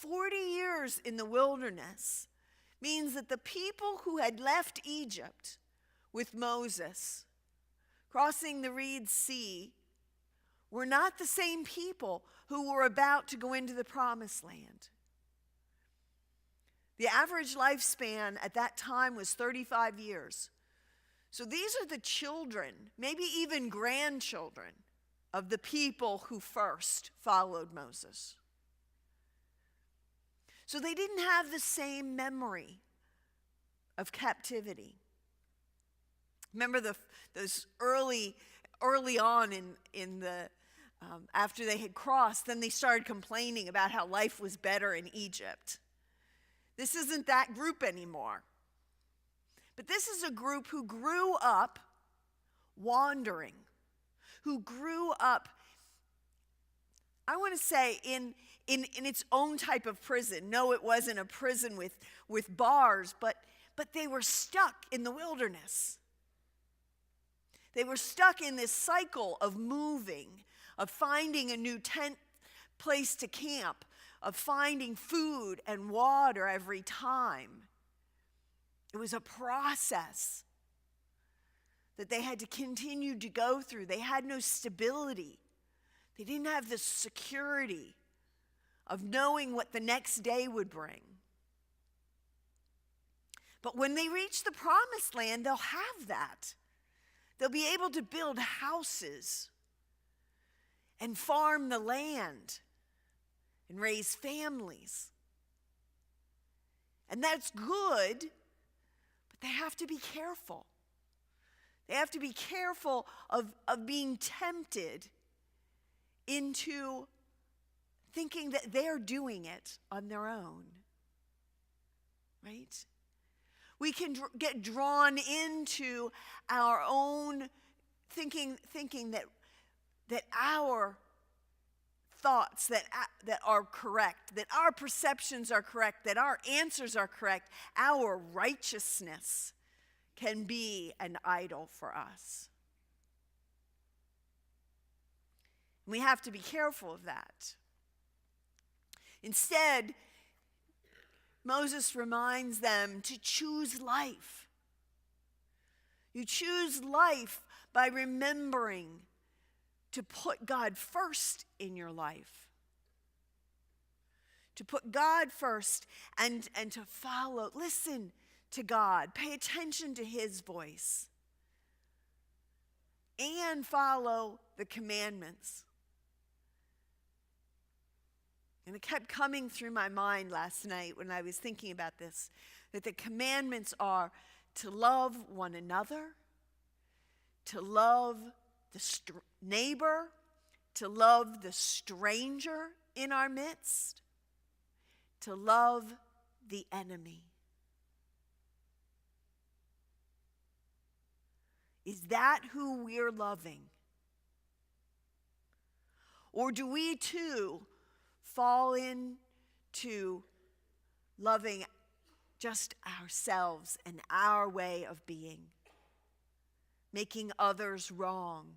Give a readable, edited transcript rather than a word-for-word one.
40 years in the wilderness means that the people who had left Egypt with Moses, crossing the Red Sea, were not the same people who were about to go into the promised land. The average lifespan at that time was 35 years. So these are the children, maybe even grandchildren, of the people who first followed Moses. So they didn't have the same memory of captivity. Remember those early on in the after they had crossed, then they started complaining about how life was better in Egypt. This isn't that group anymore. But this is a group who grew up wandering, who grew up, I want to say, in its own type of prison. No, it wasn't a prison with bars, but they were stuck in the wilderness. They were stuck in this cycle of moving, of finding a new tent place to camp, of finding food and water every time. It was a process that they had to continue to go through. They had no stability. They didn't have the security of knowing what the next day would bring. But when they reach the promised land, they'll have that. They'll be able to build houses and farm the land and raise families. And that's good, but they have to be careful. They have to be careful of being tempted into thinking that they're doing it on their own, right? We can get drawn into our own thinking that our thoughts that are correct, that our perceptions are correct, that our answers are correct, our righteousness can be an idol for us. We have to be careful of that. Instead, Moses reminds them to choose life. You choose life by remembering to put God first in your life. To put God first and to follow, listen to God, pay attention to his voice, and follow the commandments. And it kept coming through my mind last night when I was thinking about this, that the commandments are to love one another, to love the neighbor, to love the stranger in our midst, to love the enemy. Is that who we're loving? Or do we too fall into loving just ourselves and our way of being, making others wrong,